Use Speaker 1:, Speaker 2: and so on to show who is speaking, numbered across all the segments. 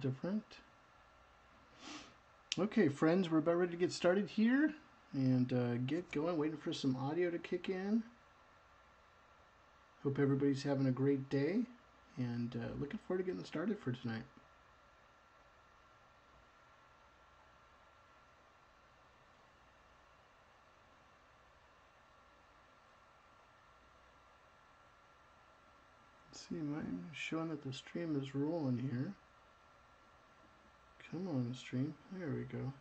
Speaker 1: different. Okay, friends, we're about ready to get started here and get going. Waiting for some audio to kick in. Hope everybody's having a great day and looking forward to getting started for tonight. Let's see, mine showing that the stream is rolling here. Come on, stream. There we go.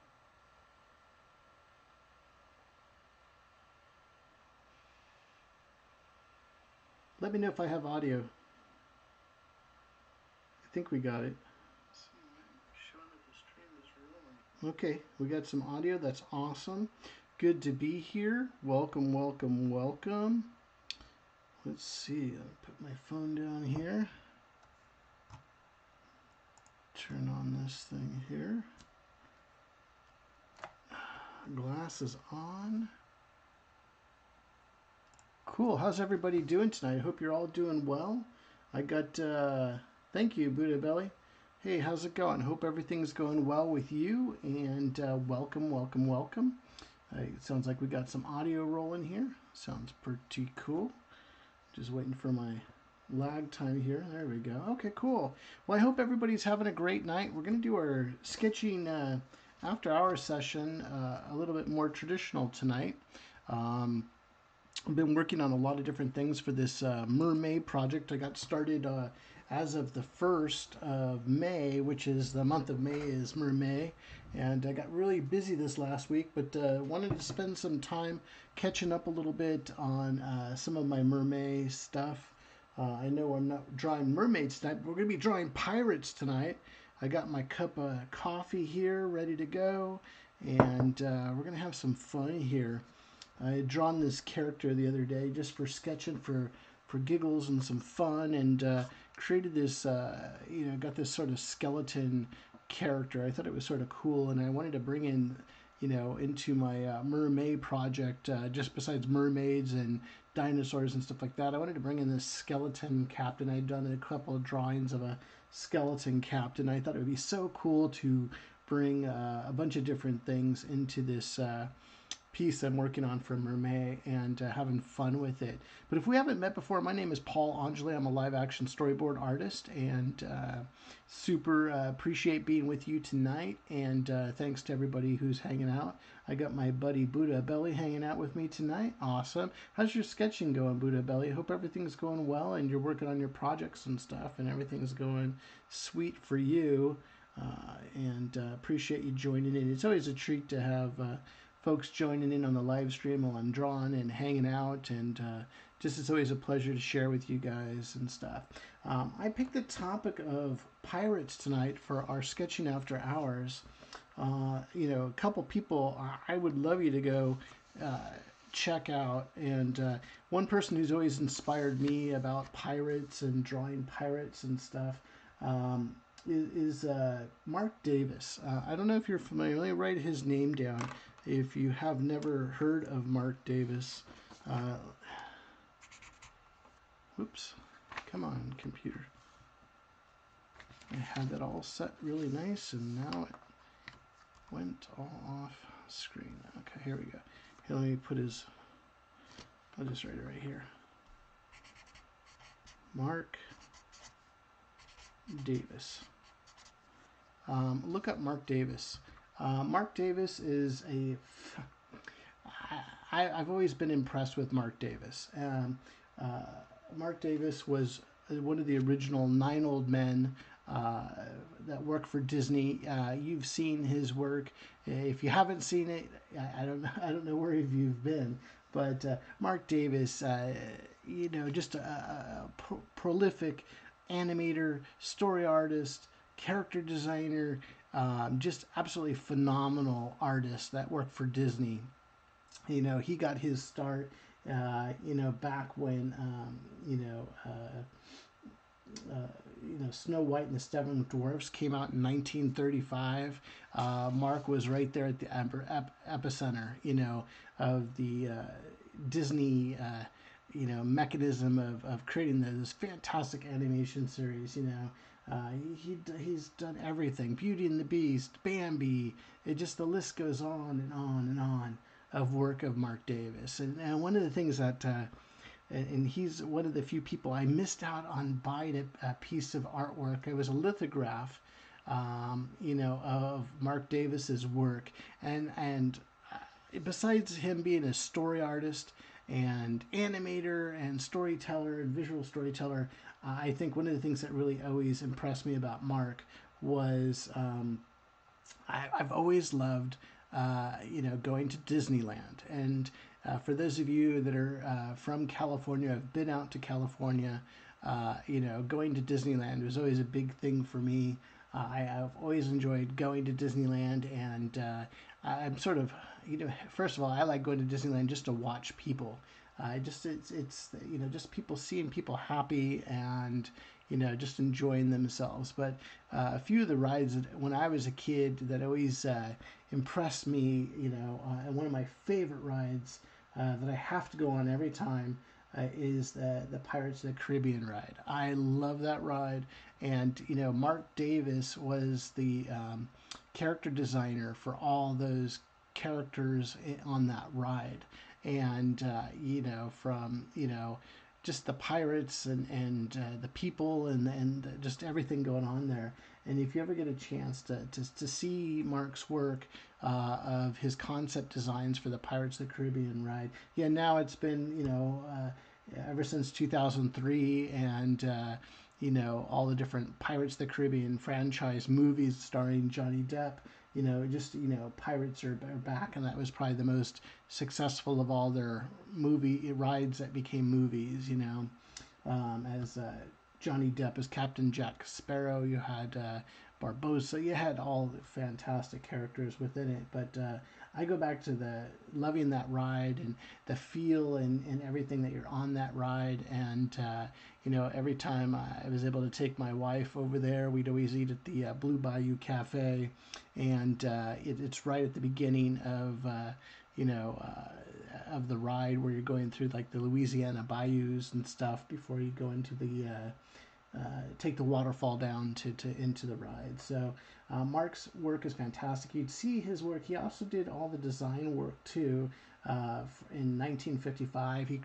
Speaker 1: Let me know if I have audio. I think we got it. Okay, we got some audio. That's awesome. Good to be here. Welcome, welcome, welcome. Let's see. I'll put my phone down here. Turn on this thing here. Glasses on. Cool. How's everybody doing tonight? I hope you're all doing well. I got, thank you, Buddha Belly. Hey, how's it going? Hope everything's going well with you. And welcome, welcome, welcome. It sounds like we got some audio rolling here. Sounds pretty cool. Just waiting for my lag time here. There we go. Okay, cool. Well, I hope everybody's having a great night. We're going to do our sketching after hours session a little bit more traditional tonight. I've been working on a lot of different things for this mermaid project. I got started as of the 1st of May, which is the month of May is Mermaid, and I got really busy this last week, but wanted to spend some time catching up a little bit on some of my mermaid stuff. I know I'm not drawing mermaids tonight, but we're going to be drawing pirates tonight. I got my cup of coffee here ready to go, and we're going to have some fun here. I had drawn this character the other day just for sketching for giggles and some fun, and created this, got this sort of skeleton character. I thought it was sort of cool, and I wanted to bring in, into my mermaid project, just besides mermaids and dinosaurs and stuff like that, I wanted to bring in this skeleton captain. I'd done a couple of drawings of a skeleton captain. I thought it would be so cool to bring a bunch of different things into this piece I'm working on for Mermaid and having fun with it. But if we haven't met before, my name is Paul Angeli. I'm a live action storyboard artist, and super appreciate being with you tonight, and thanks to everybody who's hanging out. I got my buddy Buddha Belly hanging out with me tonight. Awesome. How's your sketching going, Buddha Belly? I hope everything's going well and you're working on your projects and stuff and everything's going sweet for you, and appreciate you joining in. It's always a treat to have folks joining in on the live stream while I'm drawing and hanging out, and just it's always a pleasure to share with you guys and stuff. I picked the topic of pirates tonight for our sketching after hours. A couple people I would love you to go check out, and one person who's always inspired me about pirates and drawing pirates and stuff is Mark Davis. I don't know if you're familiar. Let me write his name down. If you have never heard of Mark Davis, whoops, come on, computer. I had that all set really nice, and now it went all off screen. Okay, here we go. Here, let me put his, I'll just write it right here. Mark Davis. Look up Mark Davis. Mark Davis is I've always been impressed with Mark Davis. Mark Davis was one of the original 9 old men that worked for Disney. You've seen his work. If you haven't seen it, I don't know where you've been, but Mark Davis, just a prolific animator, story artist, character designer, just absolutely phenomenal artist that worked for Disney. He got his start, back when, Snow White and the Seven Dwarfs came out in 1935. Mark was right there at the epicenter, of the Disney, mechanism of creating this fantastic animation series, He's done everything. Beauty and the Beast, Bambi. It just, the list goes on and on and on of work of Mark Davis. And one of the things that and he's one of the few people I missed out on buying a piece of artwork. It was a lithograph, of Mark Davis's work, and besides him being a story artist and animator and storyteller and visual storyteller, I think one of the things that really always impressed me about Mark was I've always loved going to Disneyland. And for those of you that are from California, I've been out to California. Going to Disneyland was always a big thing for me. I've always enjoyed going to Disneyland, and I'm sort of, first of all, I like going to Disneyland just to watch people. It's just people, seeing people happy and just enjoying themselves. But a few of the rides that, when I was a kid, that always impressed me, and one of my favorite rides that I have to go on every time is the Pirates of the Caribbean ride. I love that ride, and Mark Davis was the character designer for all those characters on that ride, and from just the pirates and the people and just everything going on there. And if you ever get a chance to see Mark's work of his concept designs for the Pirates of the Caribbean ride, now it's been ever since 2003, and all the different Pirates of the Caribbean franchise movies starring Johnny Depp. Pirates are back, and that was probably the most successful of all their movie rides that became movies. As Johnny Depp as Captain Jack Sparrow, you had Barbossa, you had all the fantastic characters within it. But I go back to loving that ride and the feel and everything that you're on that ride. And every time I was able to take my wife over there, we'd always eat at the Blue Bayou Cafe, and it's right at the beginning of of the ride, where you're going through like the Louisiana bayous and stuff before you go into the take the waterfall down to into the ride. So Mark's work is fantastic. You'd see his work. He also did all the design work too. In 1955, he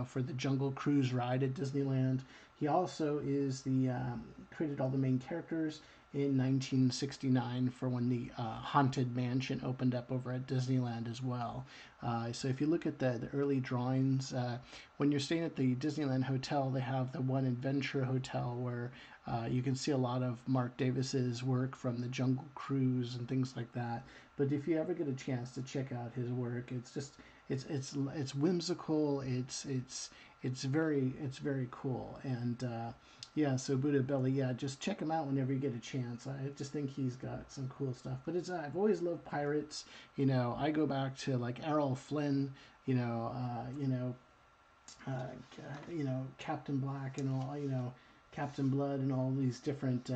Speaker 1: for the Jungle Cruise ride at Disneyland. He also is created all the main characters in 1969 for when the Haunted Mansion opened up over at Disneyland as well. So if you look at the early drawings, when you're staying at the Disneyland Hotel, they have the One Adventure Hotel, where you can see a lot of Mark Davis's work from the Jungle Cruise and things like that. But if you ever get a chance to check out his work, it's just it's whimsical. It's very cool. And so Buddha Belly, just check him out whenever you get a chance. I just think he's got some cool stuff. But I've always loved pirates. I go back to like Errol Flynn, Captain Black and all, Captain Blood and all these different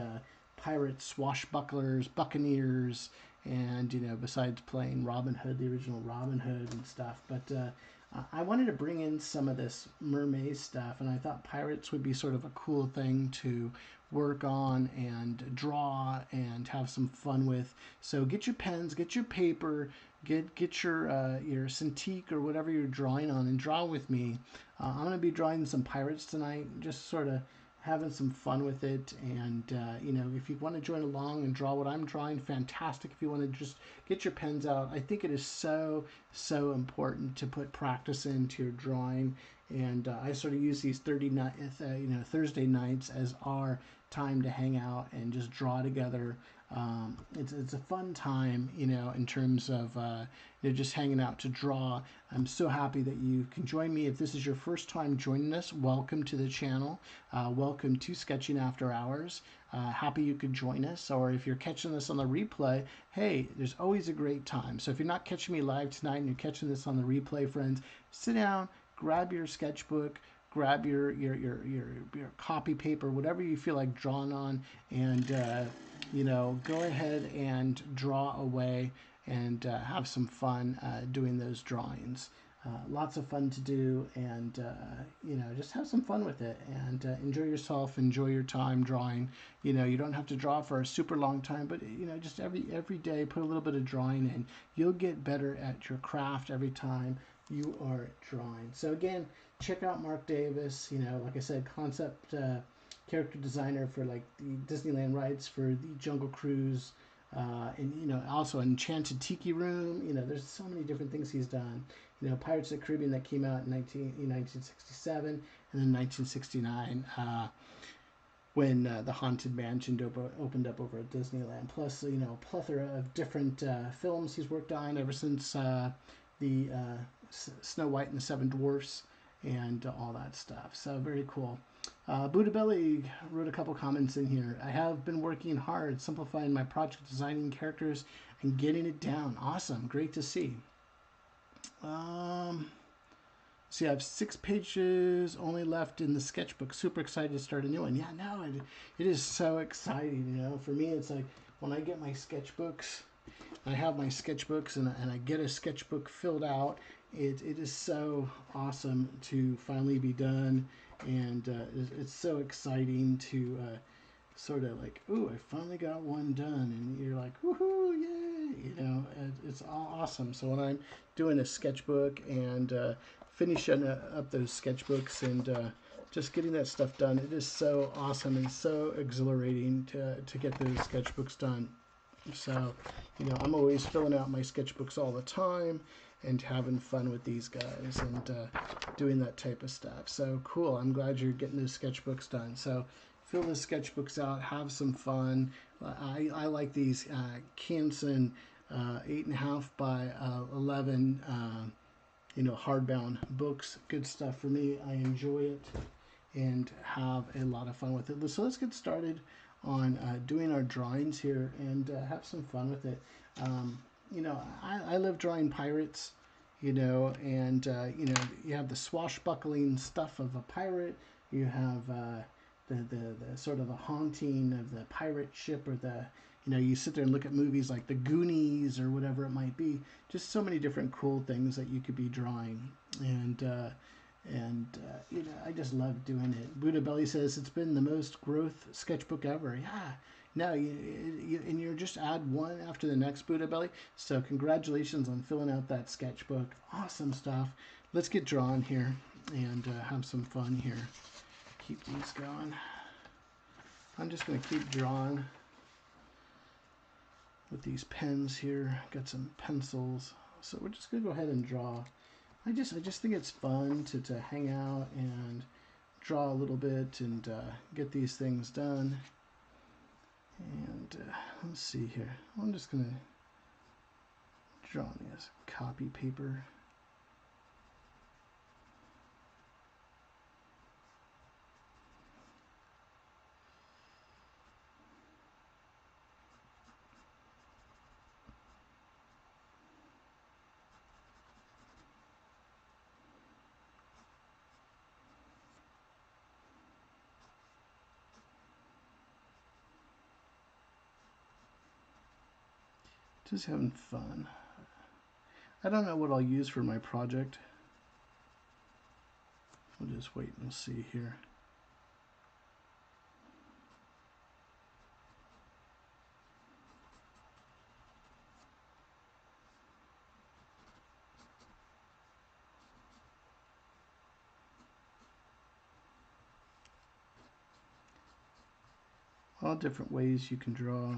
Speaker 1: pirates, swashbucklers, buccaneers, and besides playing Robin Hood, the original Robin Hood and stuff. But I wanted to bring in some of this mermaid stuff, and I thought pirates would be sort of a cool thing to work on and draw and have some fun with. So get your pens, get your paper, get your Cintiq or whatever you're drawing on, and draw with me. I'm going to be drawing some pirates tonight, just sort of having some fun with it. And if you want to join along and draw what I'm drawing, fantastic. If you want to just get your pens out, I think it is so important to put practice into your drawing. And I sort of use these Thursday nights as our time to hang out and just draw together. It's a fun time, in terms of just hanging out to draw. I'm so happy that you can join me. If this is your first time joining us, welcome to the channel. Welcome to Sketching After Hours. Happy you could join us. Or if you're catching this on the replay, hey, there's always a great time. So if you're not catching me live tonight and you're catching this on the replay, friends, sit down, grab your sketchbook, grab your copy paper, whatever you feel like drawing on, and go ahead and draw away and have some fun doing those drawings. lots of fun to do, and just have some fun with it, and enjoy yourself, enjoy your time drawing. You don't have to draw for a super long time, but just every day put a little bit of drawing in. You'll get better at your craft every time you are drawing. So again, check out Mark Davis. Like I said, concept character designer for like the Disneyland rides for the Jungle Cruise, and also Enchanted Tiki Room. There's so many different things he's done. Pirates of the Caribbean that came out in 1967, and then 1969 when the Haunted Mansion opened up over at Disneyland. Plus, a plethora of different films he's worked on ever since the Snow White and the Seven Dwarfs and all that stuff. So very cool. Buddha Belly wrote a couple comments in here. I have been working hard, simplifying my project, designing characters, and getting it down. Awesome. Great to see. So I have 6 pages only left in the sketchbook. Super excited to start a new one. Yeah, no, it is so exciting. For me, it's like when I get my sketchbooks, I have my sketchbooks, and I get a sketchbook filled out. It is so awesome to finally be done, and it's so exciting to sort of like, ooh, I finally got one done, and you're like, woohoo, yay! It's awesome. So when I'm doing a sketchbook and finishing up those sketchbooks and just getting that stuff done, it is so awesome and so exhilarating to get those sketchbooks done. So, I'm always filling out my sketchbooks all the time and having fun with these guys and doing that type of stuff. So cool. I'm glad you're getting those sketchbooks done. So fill the sketchbooks out, have some fun. I like these Canson 8.5 by 11 hardbound books. Good stuff for me. I enjoy it and have a lot of fun with it. So let's get started on doing our drawings here and have some fun with it. I love drawing pirates, and you have the swashbuckling stuff of a pirate. You have the sort of the haunting of the pirate ship, or you sit there and look at movies like The Goonies or whatever it might be. Just so many different cool things that you could be drawing, and I just love doing it. Buddha Belly says it's been the most growth sketchbook ever. Yeah. No, and you're just add one after the next, Buddha Belly. So congratulations on filling out that sketchbook. Awesome stuff. Let's get drawn here and have some fun here. Keep these going. I'm just going to keep drawing with these pens here. Got some pencils. So we're just going to go ahead and draw. I just think it's fun to hang out and draw a little bit and get these things done. And let's see here. I'm just going to draw on this copy paper. Just having fun. I don't know what I'll use for my project. We'll just wait and see here. All different ways you can draw.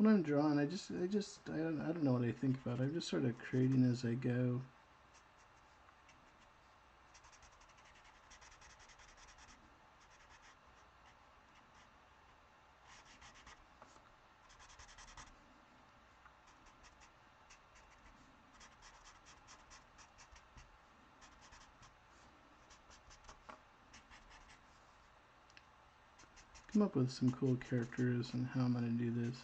Speaker 1: when I'm drawing, I don't know what I think about. I'm just sort of creating as I go. Come up with some cool characters and how I'm going to do this.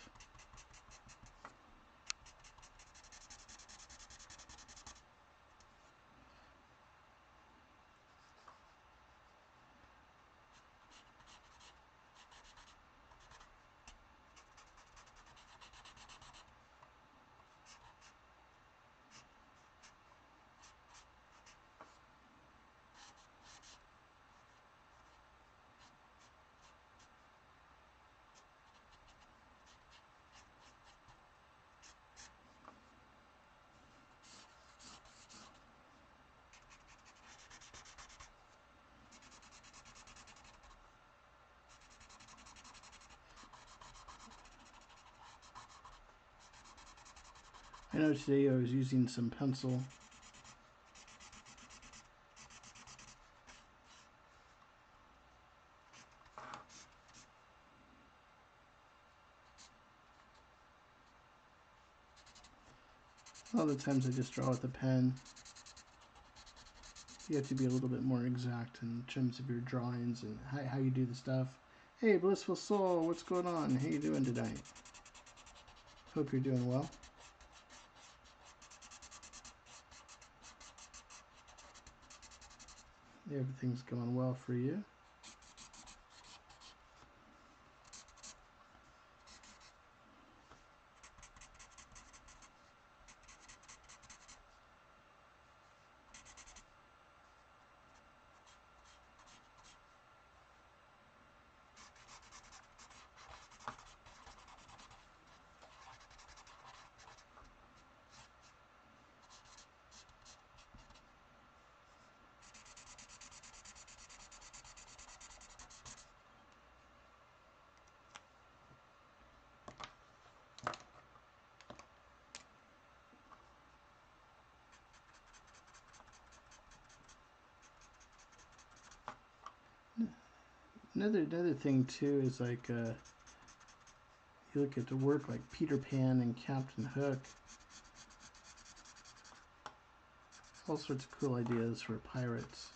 Speaker 1: I know today I was using some pencil. A lot of the times I just draw with a pen. You have to be a little bit more exact in terms of your drawings and how you do the stuff. Hey, Blissful Soul, what's going on? How you doing tonight? Hope you're doing well. Everything's going well for you. Another thing too is like you look at the work like Peter Pan and Captain Hook. All sorts of cool ideas for pirates.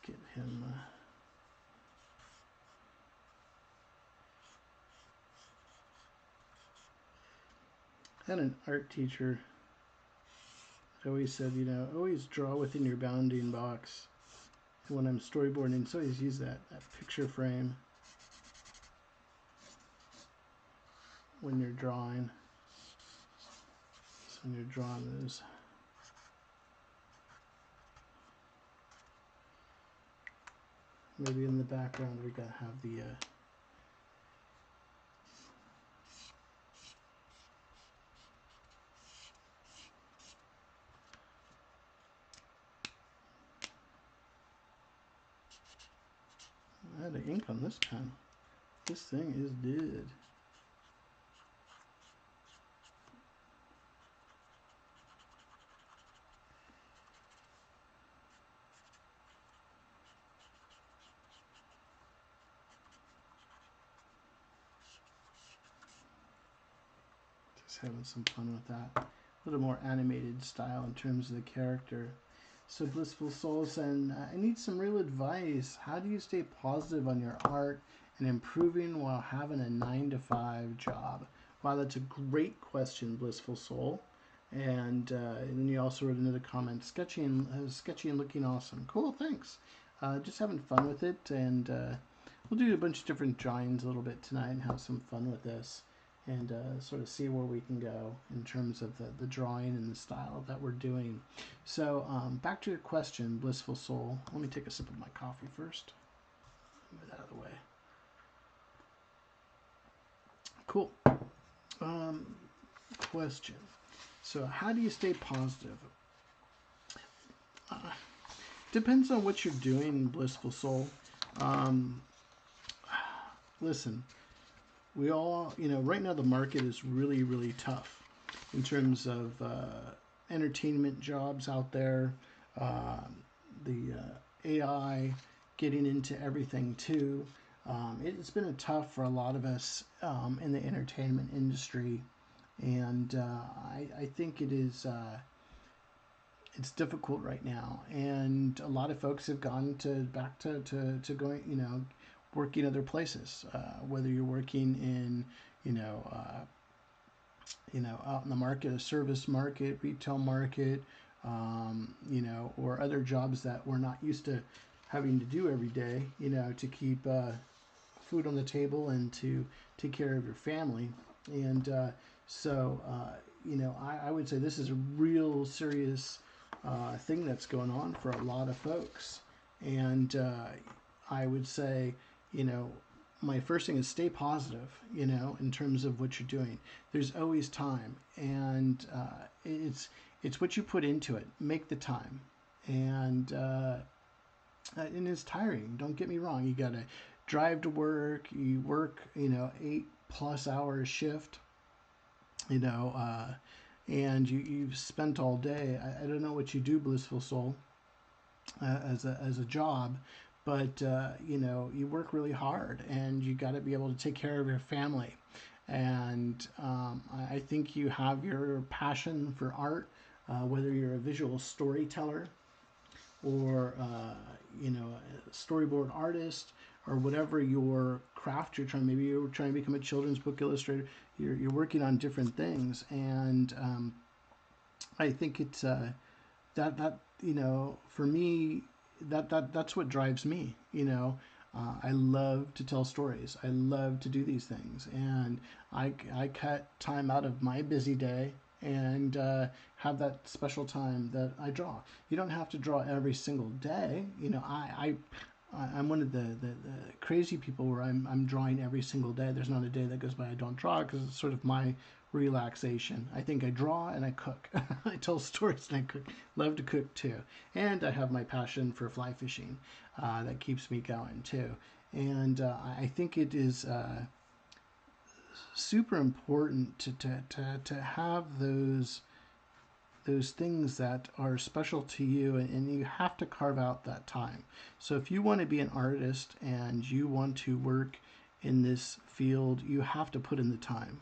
Speaker 1: Get him I had an art teacher that always said, you know, always draw within your bounding box. And when I'm storyboarding, so always use that picture frame when you're drawing. So when you're drawing those. Maybe in the background we gotta have the I had the ink on this pen. This thing is dead. Just having some fun with that. A little more animated style in terms of the character. So Blissful Souls, and I need some real advice. How do you stay positive on your art and improving while having a 9-to-5 job? Wow, that's a great question, Blissful Soul. And then you also wrote another comment, sketchy and looking awesome. Cool, thanks. Just having fun with it, and we'll do a bunch of different drawings a little bit tonight and have some fun with this. and sort of see where we can go in terms of the drawing and the style that we're doing. So back to your question, Blissful Soul. Let me take a sip of my coffee first. Move that out of the way. Cool. Question. So how do you stay positive? Depends on what you're doing, Blissful Soul. Listen, we all, right now the market is really, really tough in terms of entertainment jobs out there, the AI getting into everything too. It's been tough for a lot of us in the entertainment industry, and I think it's difficult right now, and a lot of folks have gone back to going, working other places, whether you're working in, out in the market, a service market, retail market, or other jobs that we're not used to having to do every day, to keep food on the table and to take care of your family. And I would say this is a real serious thing that's going on for a lot of folks. And I would say, my first thing is stay positive, in terms of what you're doing. There's always time, and it's what you put into it. Make the time. And it's tiring. Don't get me wrong. You got to drive to work. You work, 8+ hour shift, and you've spent all day. I don't know what you do, Blissful Soul, as a job, but you work really hard, and you got to be able to take care of your family. And I think you have your passion for art, whether you're a visual storyteller or a storyboard artist, or whatever your craft maybe you're trying to become a children's book illustrator. You're working on different things, and I think it's that for me, that's what drives me. I love to tell stories. I love to do these things, and I cut time out of my busy day and have that special time that I draw. You don't have to draw every single day. I'm one of the crazy people where I'm drawing every single day. There's not a day that goes by I don't draw, because it's sort of my relaxation. I think I draw and I cook. I tell stories and I cook. Love to cook too. And I have my passion for fly fishing that keeps me going too. And I think it is super important to have those things that are special to you, and you have to carve out that time. So if you want to be an artist and you want to work in this field, you have to put in the time.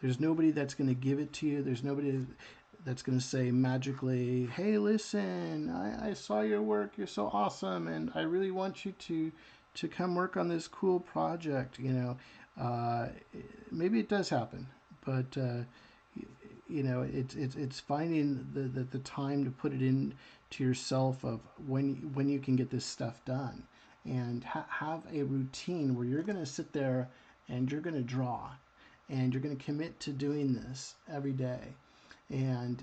Speaker 1: There's nobody that's going to give it to you. There's nobody that's going to say magically, hey, listen, I saw your work, you're so awesome, and I really want you to come work on this cool project. Maybe it does happen, but it's finding the time to put it in to yourself of when you can get this stuff done, and have a routine where you're going to sit there and you're going to draw, and you're going to commit to doing this every day. And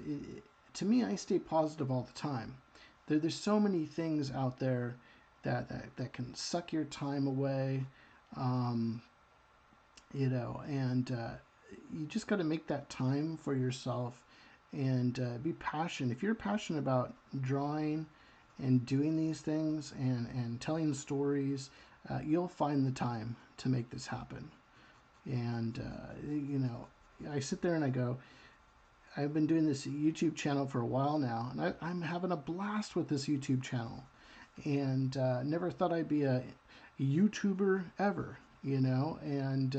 Speaker 1: to me, I stay positive all the time. There's so many things out there that can suck your time away, and you just got to make that time for yourself, and be passionate. If you're passionate about drawing and doing these things and telling stories, you'll find the time to make this happen. And I sit there and I go, I've been doing this YouTube channel for a while now, and I'm having a blast with this YouTube channel, and never thought I'd be a YouTuber ever, and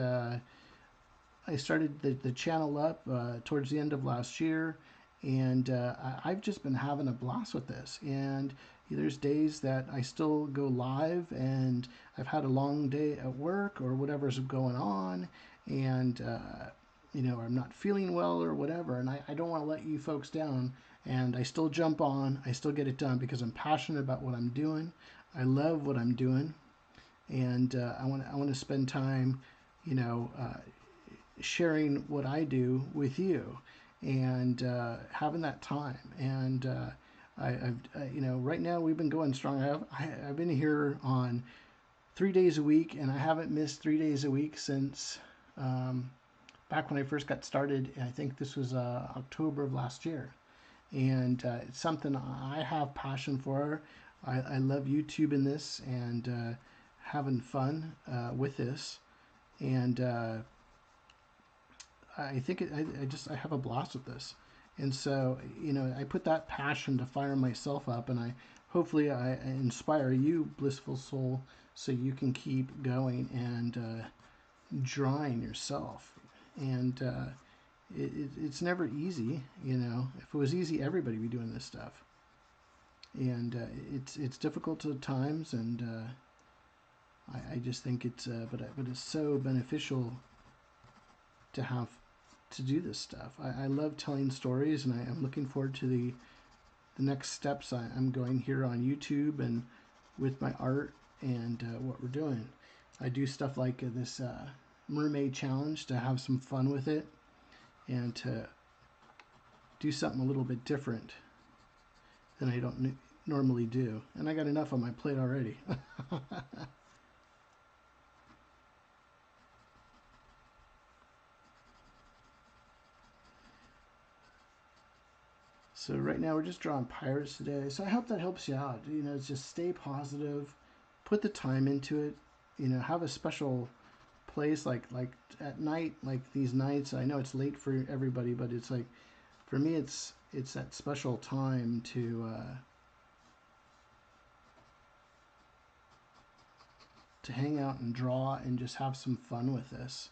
Speaker 1: I started the channel up towards the end of last year, and I've just been having a blast with this. And there's days that I still go live, and I've had a long day at work or whatever's going on, and I'm not feeling well or whatever, and I don't want to let you folks down, and I still jump on, I still get it done because I'm passionate about what I'm doing. I love what I'm doing, and I want to spend time, sharing what I do with you, and having that time. And you know, right now we've been going strong. I've been here on 3 days a week, and I haven't missed 3 days a week since back when I first got started. I think this was October of last year, and it's something I have passion for. I love YouTube in this, and having fun with this, and I think I have a blast with this. And so, you know, I put that passion to fire myself up, and hopefully I inspire you, blissful soul, so you can keep going and drawing yourself. And it's never easy, you know. If it was easy, everybody would be doing this stuff. And it's difficult at times, and I just think but it's so beneficial to have to do this stuff. I love telling stories, and I'm looking forward to the next steps I'm going here on YouTube and with my art and what we're doing. I do stuff like this mermaid challenge to have some fun with it and to do something a little bit different than I don't normally do. And I got enough on my plate already. So right now we're just drawing pirates today. So I hope that helps you out. You know, just stay positive, put the time into it. You know, have a special place like at night, like these nights. I know it's late for everybody, but it's like for me, it's that special time to hang out and draw and just have some fun with this.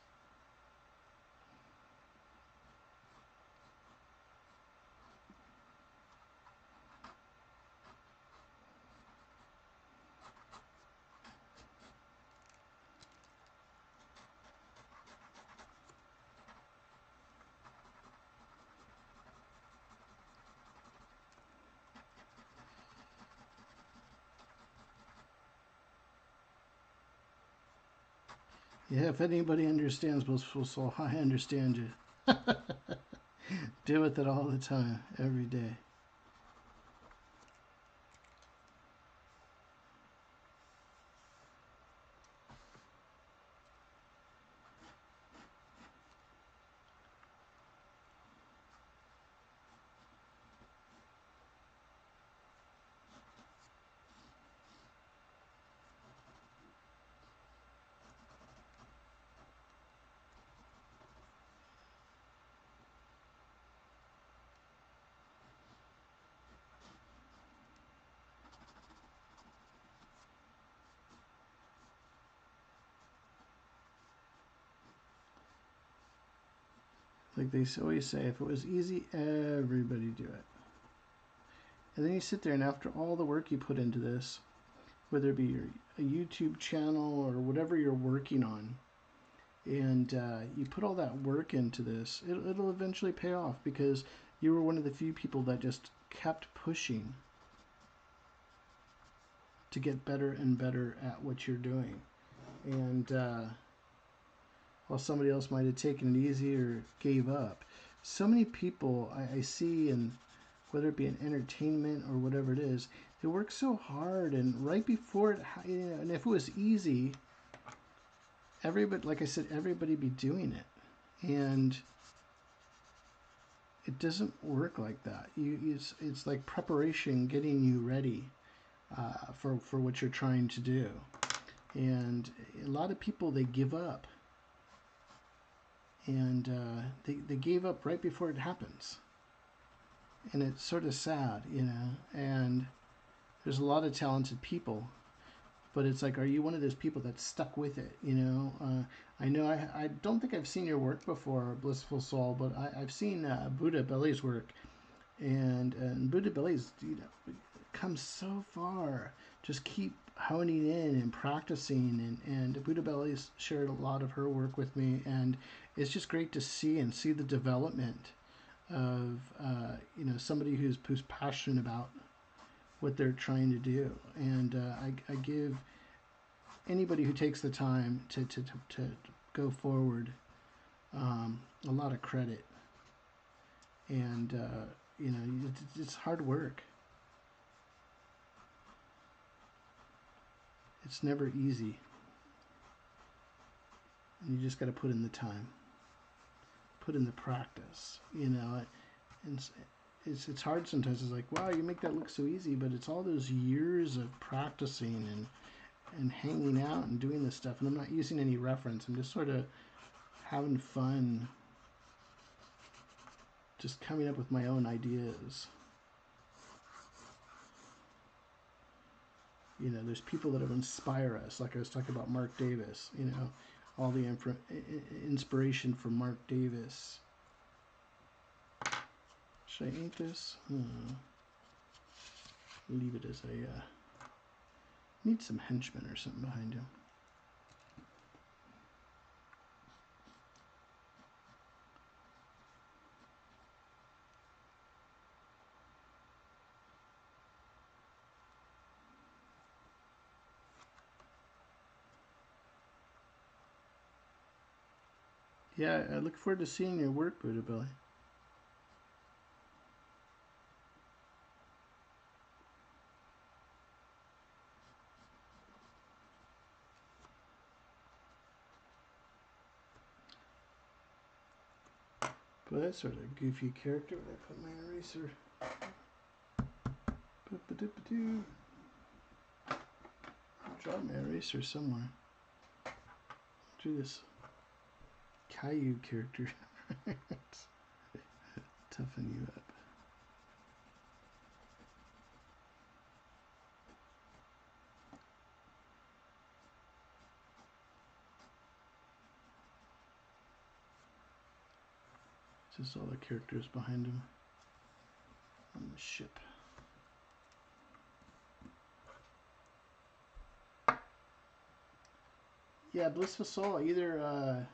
Speaker 1: Yeah, if anybody understands blissful soul, I understand you. Deal with it all the time, every day. Like they always say, if it was easy, everybody do it. And then you sit there, and after all the work you put into this, whether it be a YouTube channel or whatever you're working on, and you put all that work into this, it'll eventually pay off because you were one of the few people that just kept pushing to get better and better at what you're doing. And while somebody else might have taken it easy or gave up, so many people I see, and whether it be in entertainment or whatever it is, they work so hard, and right before it, you know, and if it was easy, everybody, like I said, everybody be doing it, and it doesn't work like that. It's like preparation, getting you ready for what you're trying to do, and a lot of people, they give up, and they gave up right before it happens, and it's sort of sad, you know. And there's a lot of talented people, but it's like, are you one of those people that's stuck with it, you know? I know I don't think I've seen your work before, Blissful Soul, but I've seen Buddha Belly's work, and Buddha Belly's, you know, come so far. Just keep honing in and practicing, and Buddha Belly's shared a lot of her work with me, and it's just great to see the development of you know, somebody who's passionate about what they're trying to do. And I give anybody who takes the time to go forward a lot of credit, and you know, it's hard work. It's never easy. And you just got to put in the time, put in the practice, you know. And it's hard sometimes. It's like, wow, you make that look so easy, but it's all those years of practicing and hanging out and doing this stuff. And I'm not using any reference. I'm just sort of having fun, just coming up with my own ideas. You know, there's people that have inspired us. Like I was talking about Mark Davis, you know, all the inspiration from Mark Davis. Should I ink this? Leave it as a... need some henchmen or something behind him. Yeah, I look forward to seeing your work, Buddha Belly. But that sort of goofy character when I put my eraser. Draw my eraser somewhere. Do this Caillou character. Toughen you up. Just all the characters behind him on the ship. Yeah, Blissful Soul, either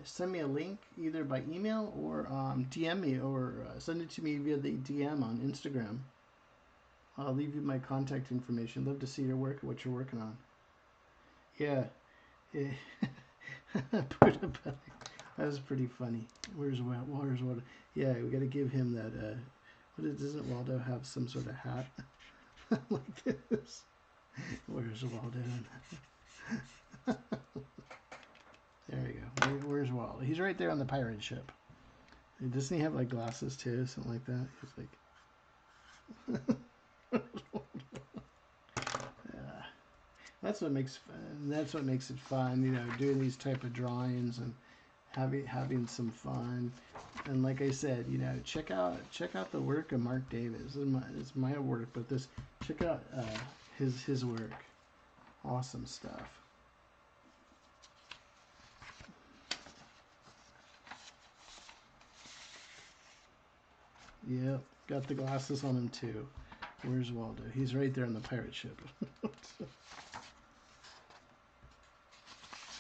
Speaker 1: send me a link either by email or DM me, or send it to me via the DM on Instagram. I'll leave you my contact information. Love to see your work, what you're working on. Yeah. That was pretty funny. Where's Waldo? Yeah, we got to give him that. Doesn't Waldo have some sort of hat like this? Where's Waldo? There we go. Where's Waldo? He's right there on the pirate ship. Doesn't he have like glasses too, something like that? He's like. Yeah. That's what makes it fun. You know, doing these type of drawings and having some fun. And like I said, you know, check out the work of Mark Davis. It's my work, but check out his work. Awesome stuff. Yep, got the glasses on him too. Where's Waldo? He's right there on the pirate ship. Let's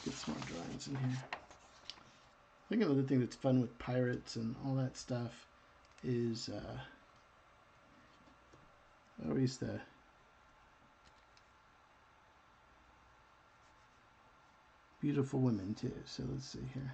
Speaker 1: get some more drawings in here. I think another thing that's fun with pirates and all that stuff is always the beautiful women too. So let's see here.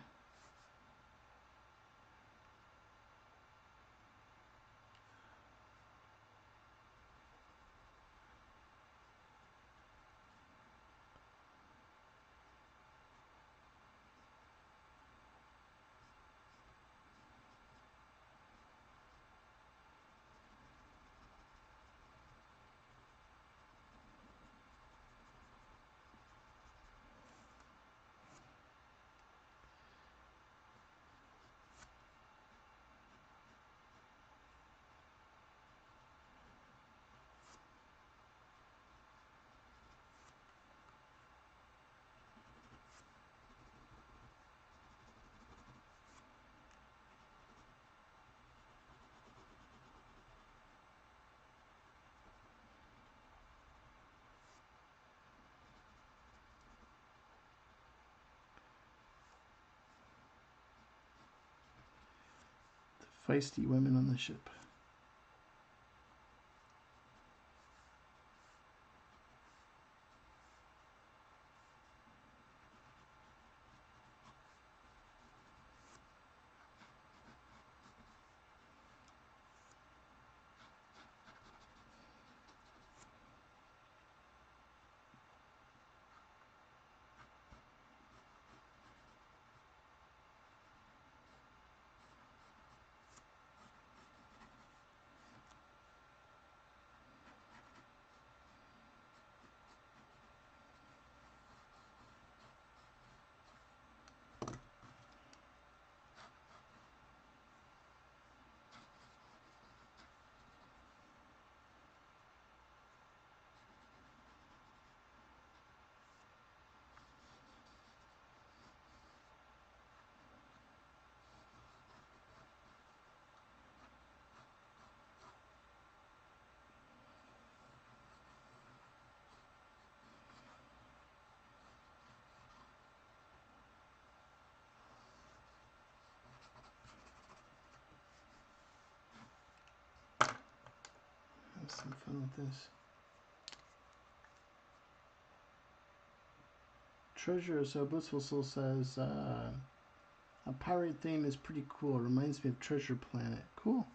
Speaker 1: Feisty women on the ship. Have some fun with this. Treasure So Blissful Soul says, a pirate theme is pretty cool. It reminds me of Treasure Planet. Cool.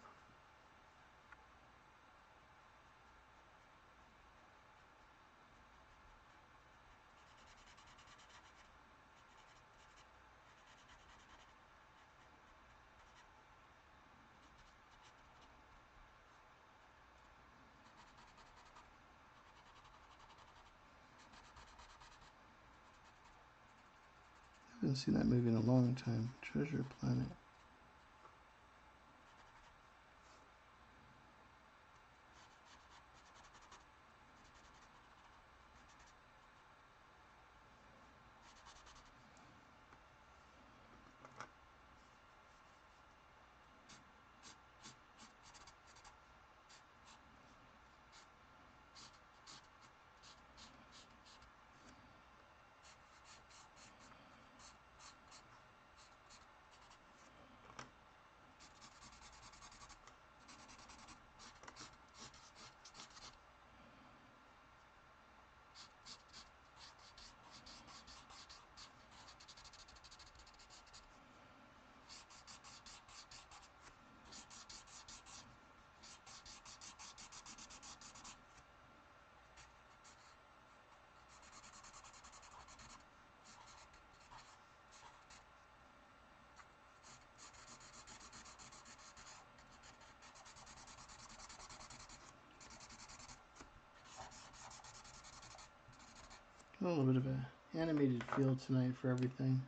Speaker 1: I haven't seen that movie in a long time. Treasure Planet. A little bit of an animated feel tonight for everything.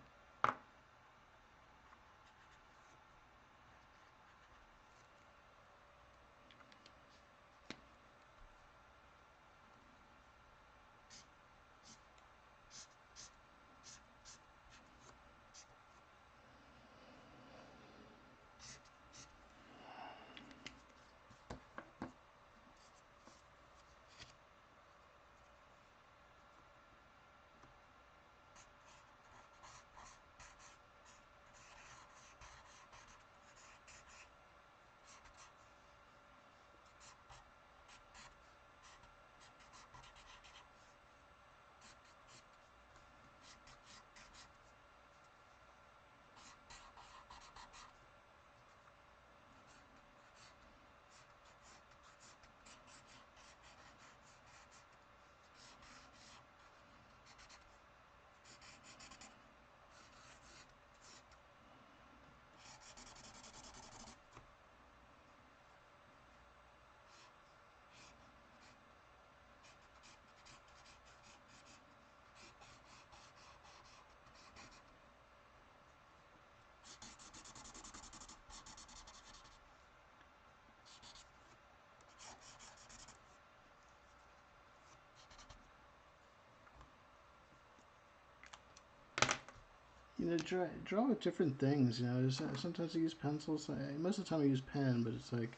Speaker 1: You know, draw with different things. You know, sometimes I use pencils. Most of the time I use pen, but it's like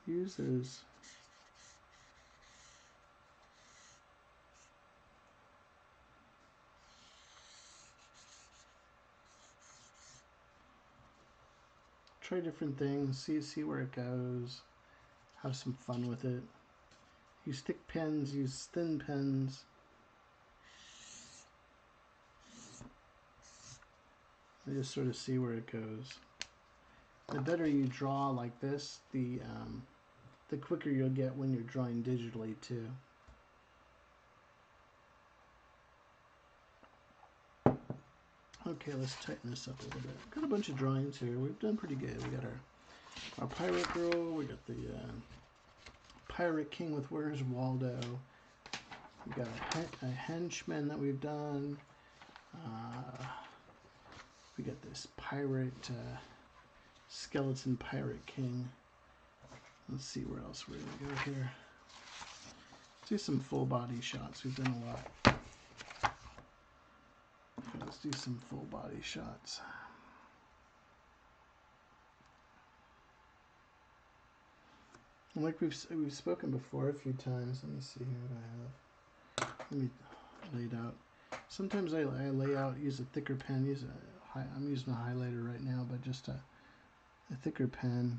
Speaker 1: use those. Try different things. See where it goes. Have some fun with it. Use thick pens. Use thin pens. And just sort of see where it goes. The better you draw like this, the quicker you'll get when you're drawing digitally too. Okay, let's tighten this up a little bit. Got a bunch of drawings here. We've done pretty good. We got our pirate girl. We got the pirate king with Where's Waldo. We got a henchman that we've done. We got this pirate skeleton pirate king. Let's see where else we're gonna go here. Let's do some full body shots. We've done a lot. Let's do some full body shots. And like we've spoken before a few times. Let me see here what I have. Let me lay it out. Sometimes I lay out, use a thicker pen. I'm using a highlighter right now, but just a thicker pen.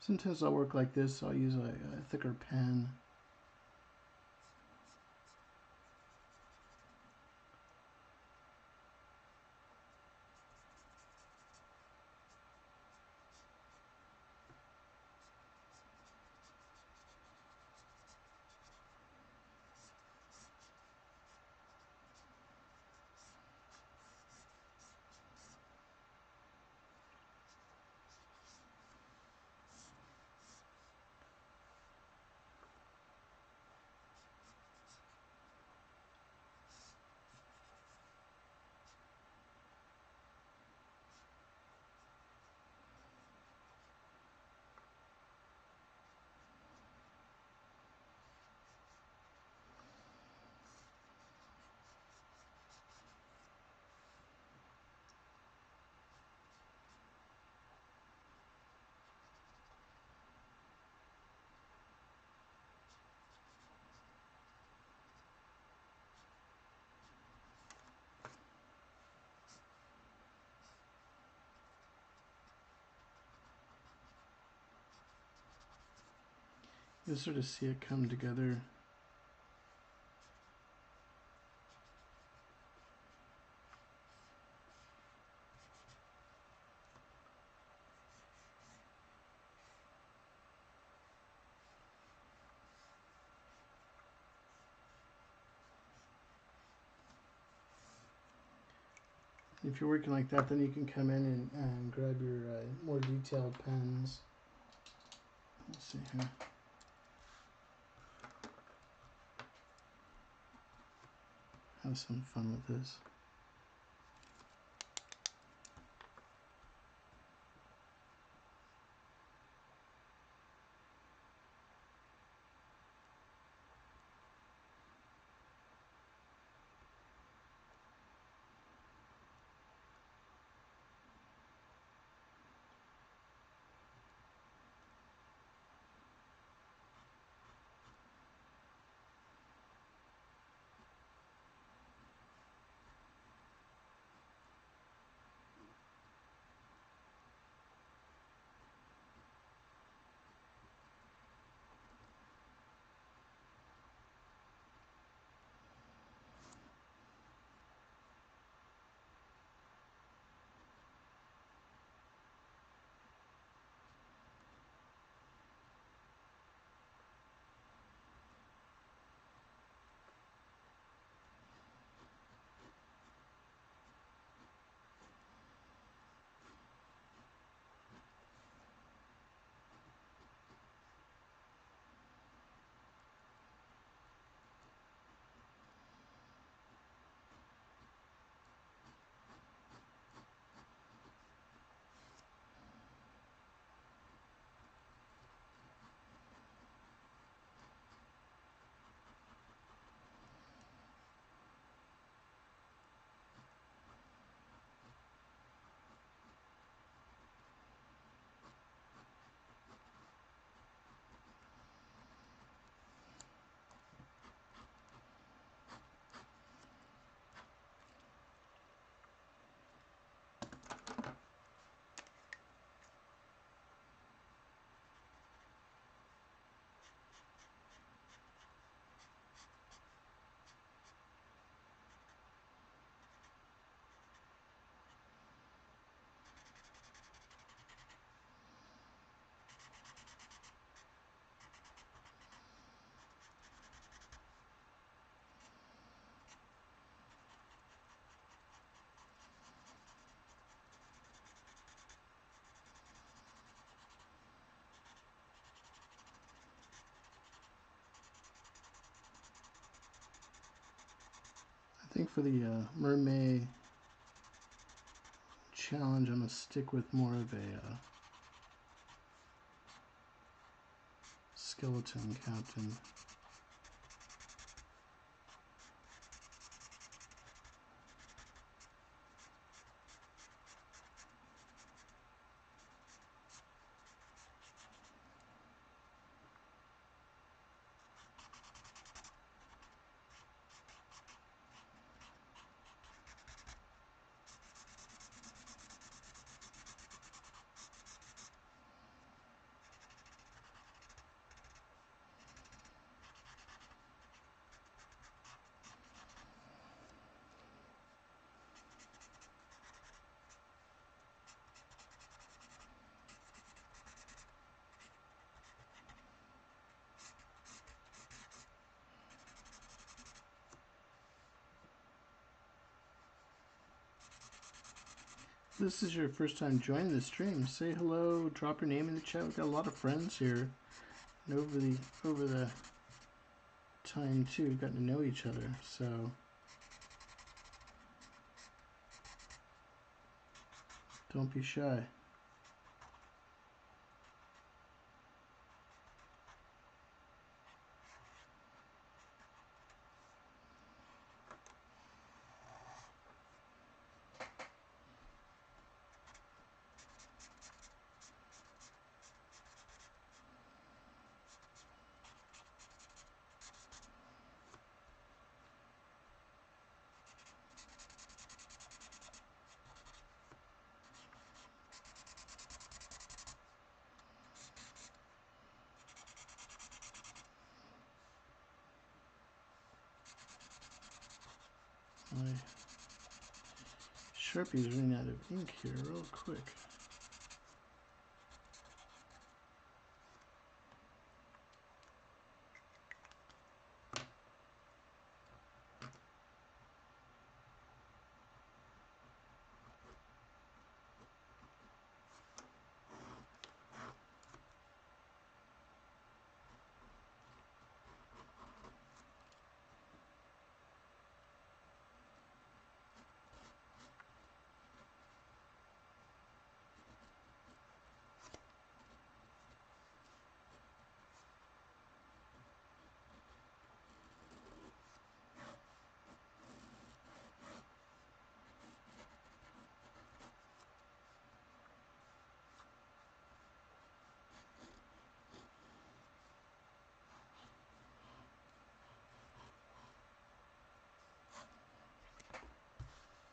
Speaker 1: Sometimes I'll work like this. I'll use a thicker pen. You'll sort of see it come together. If you're working like that, then you can come in and grab your more detailed pens. Let's see here. Have some fun with this. I think for the mermaid challenge, I'm going to stick with more of a skeleton captain. This is your first time joining the stream, say hello, drop your name in the chat. We've got a lot of friends here. And over the time too, we've gotten to know each other, so don't be shy. My Sharpie's running out of ink here real quick.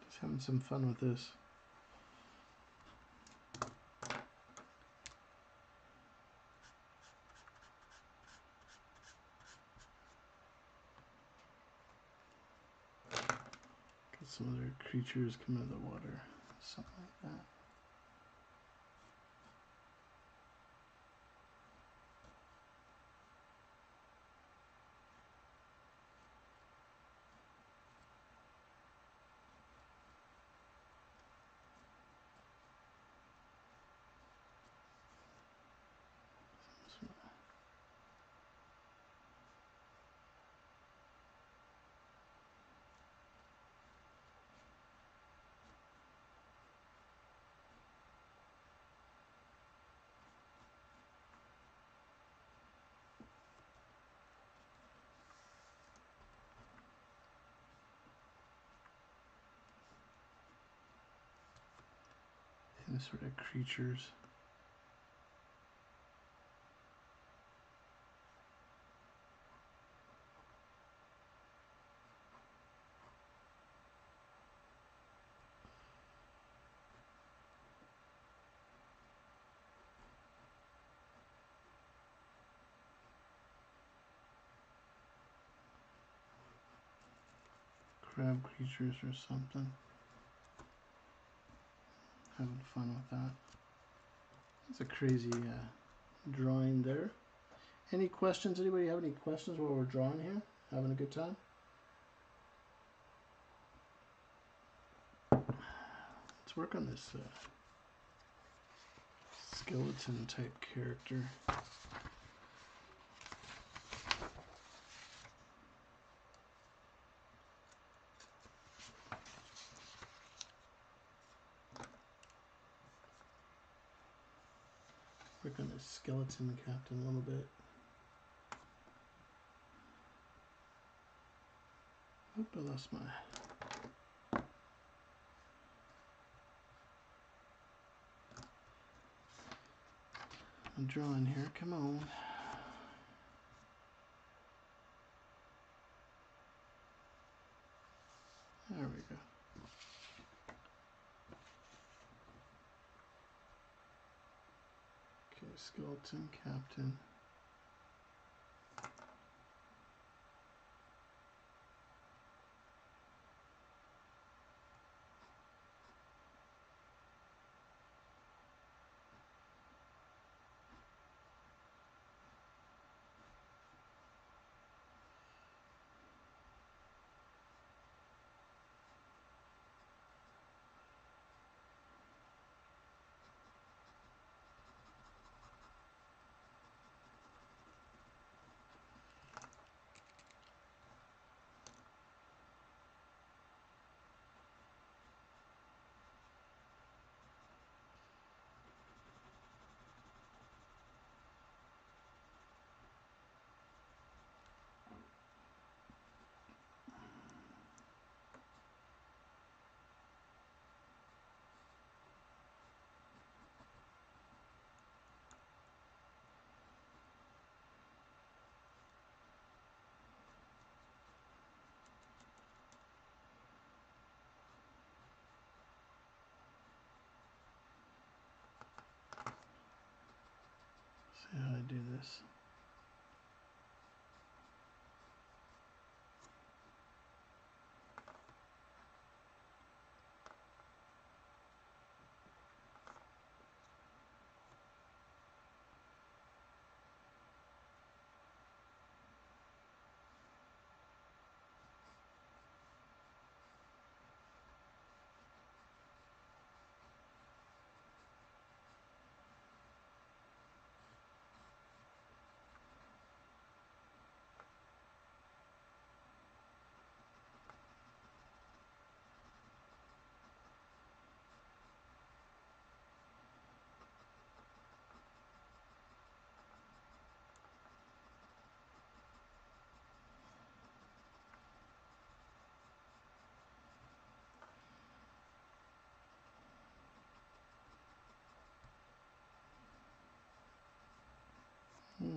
Speaker 1: Just having some fun with this. Get some other creatures come out of the water, something like that. And sort of creatures. Crab creatures or something. Having fun with that. It's a crazy drawing there. Any questions? Anybody have any questions while we're drawing here? Having a good time? Let's work on this skeleton type character. Work on this skeleton captain a little bit. Oop, I lost my... I'm drawing here, come on. There we go. Okay, skeleton captain. See how I do this. Hmm.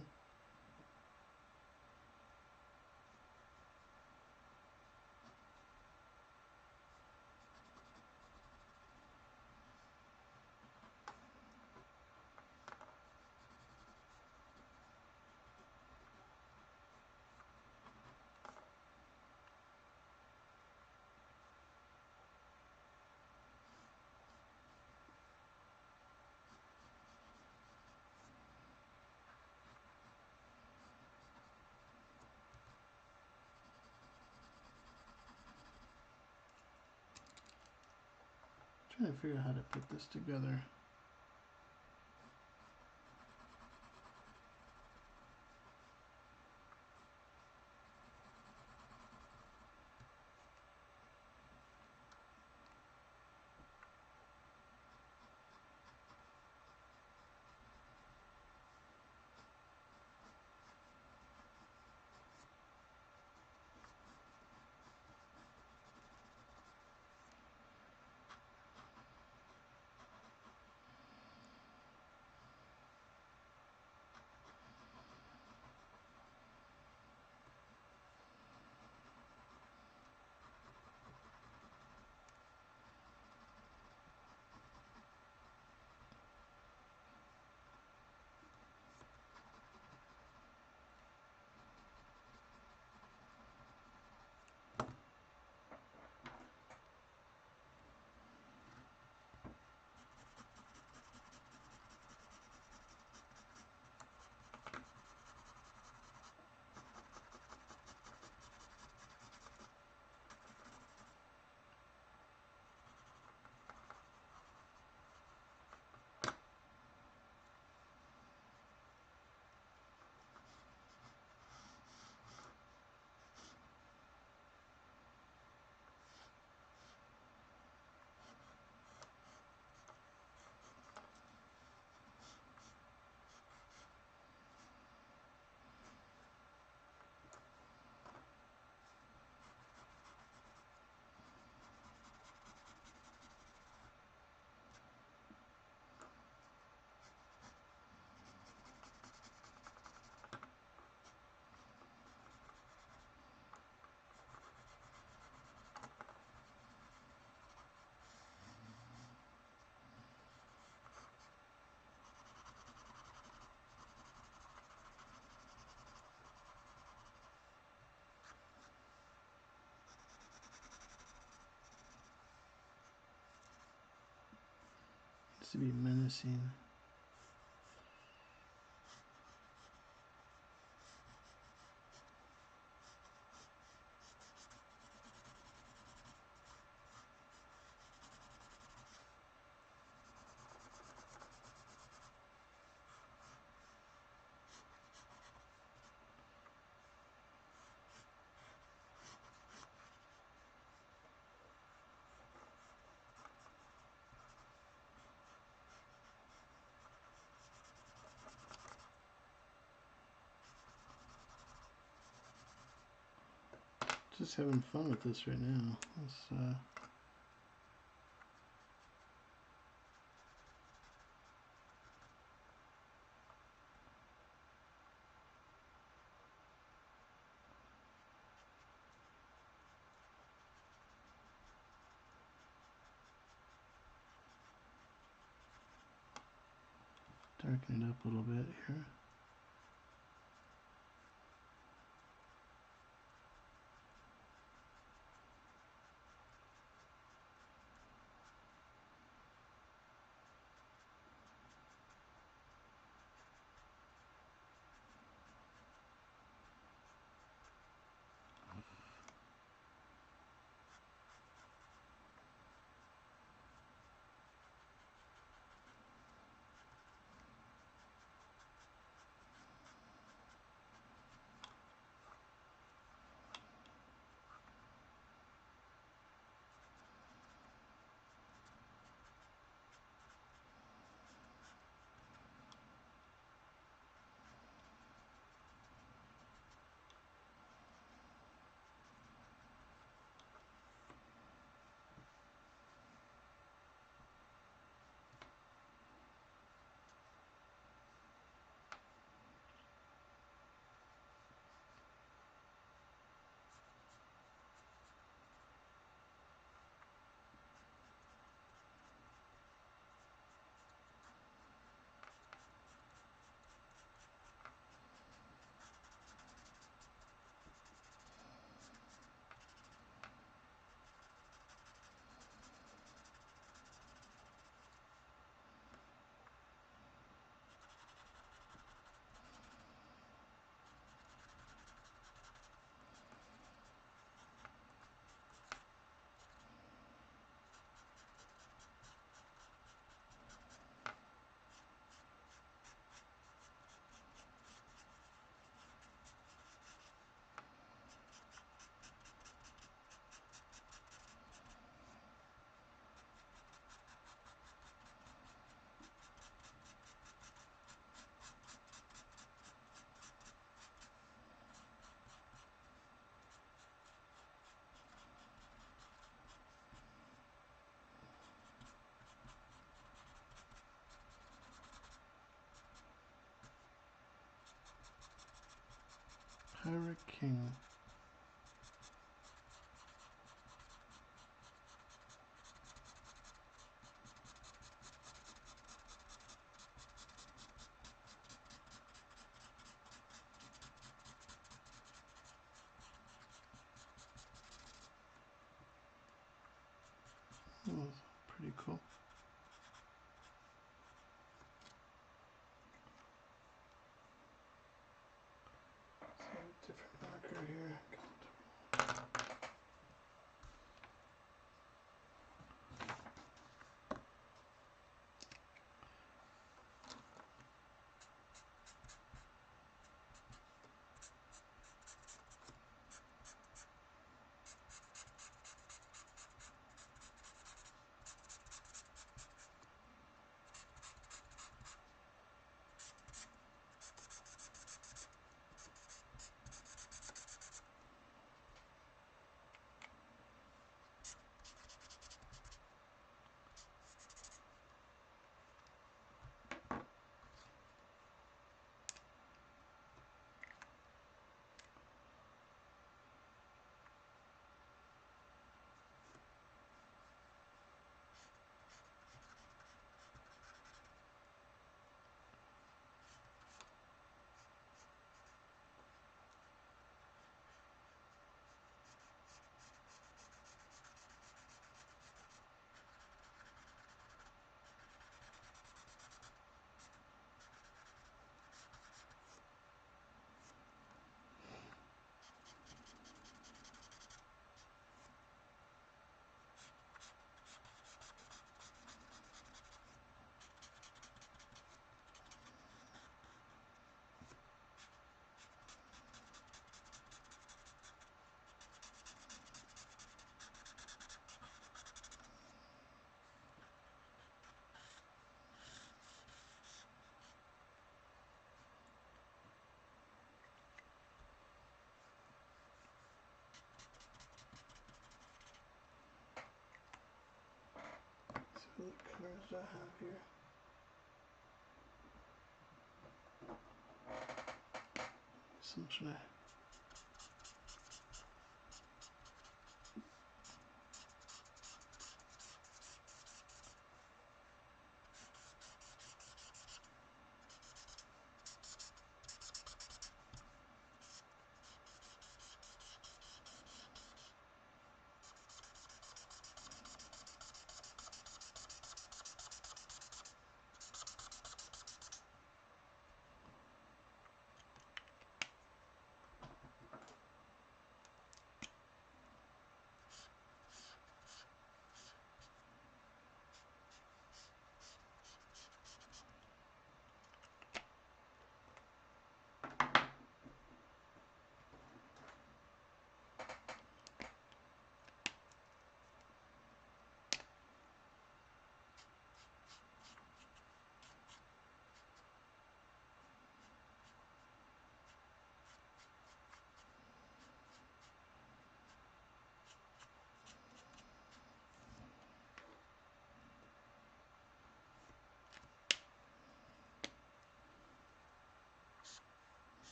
Speaker 1: Trying to figure out how to put this together. To be menacing. Just having fun with this right now. Let's darken it up a little bit here. Pirate King. Oh, pretty cool. Different marker here. So what colors do I have here? Some sort of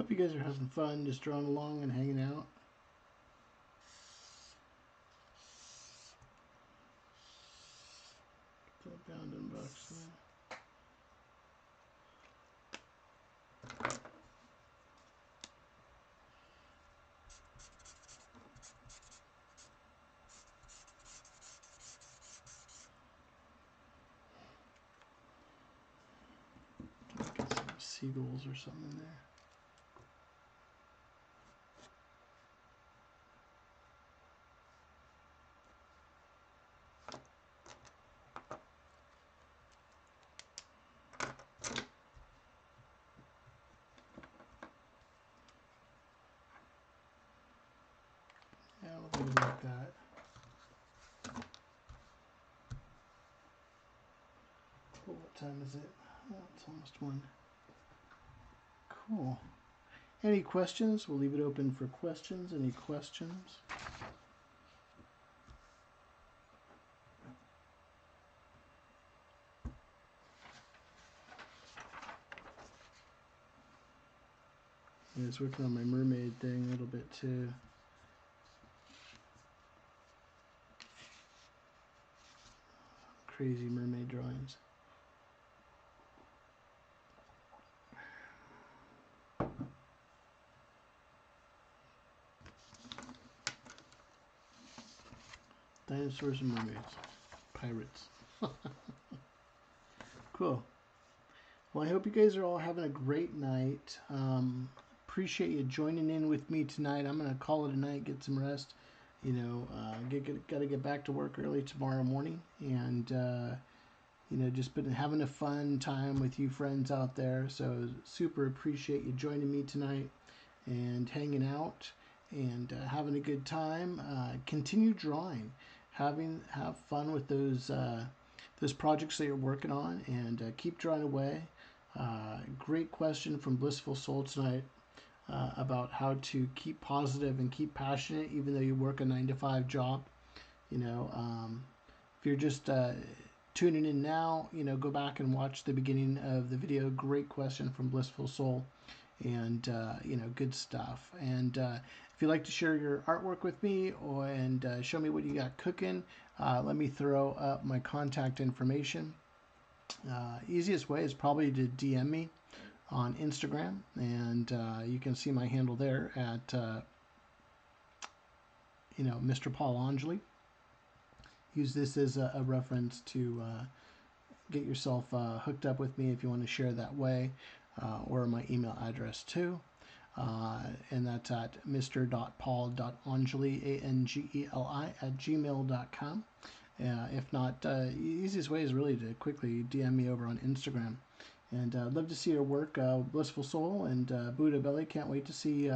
Speaker 1: Hope you guys are having fun, just drawing along and hanging out. Get that bounding box there. Get some seagulls or something in there. Yeah, we'll leave it like that. Cool, what time is it? Oh, it's almost 1. Cool. Any questions? We'll leave it open for questions. Any questions? I was working on my mermaid thing a little bit too. Crazy mermaid drawings. Dinosaurs and mermaids. Pirates. Cool. Well, I hope you guys are all having a great night. Appreciate you joining in with me tonight. I'm going to call it a night, get some rest. You know, got to get back to work early tomorrow morning. And, you know, just been having a fun time with you friends out there. So super appreciate you joining me tonight and hanging out and having a good time. Continue drawing. Have fun with those projects that you're working on, and keep drawing away. Great question from Blissful Soul tonight about how to keep positive and keep passionate even though you work a 9-to-5 job. You know, if you're just tuning in now, you know, go back and watch the beginning of the video. Great question from Blissful Soul, and you know, good stuff. And if you'd like to share your artwork with me and show me what you got cooking, let me throw up my contact information. Easiest way is probably to DM me on Instagram, and you can see my handle there at you know, Mr. Paul Angeli. Use this as a reference to get yourself hooked up with me if you want to share that way, or my email address too. And that's at mr.paul.angeli, ANGELI, @gmail.com. If not, easiest way is really to quickly DM me over on Instagram. And I'd love to see your work, Blissful Soul and Buddha Belly. Can't wait to see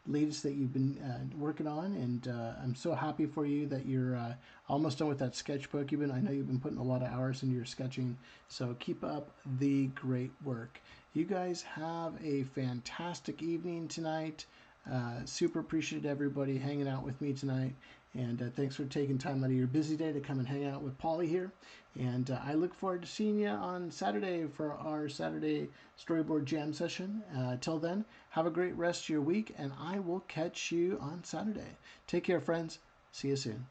Speaker 1: latest that you've been working on. And I'm so happy for you that you're almost done with that sketchbook. I know you've been putting a lot of hours into your sketching. So keep up the great work. You guys have a fantastic evening tonight. Super appreciate everybody hanging out with me tonight. And thanks for taking time out of your busy day to come and hang out with Polly here. And I look forward to seeing you on Saturday for our Saturday Storyboard Jam session. Till then, have a great rest of your week, and I will catch you on Saturday. Take care, friends. See you soon.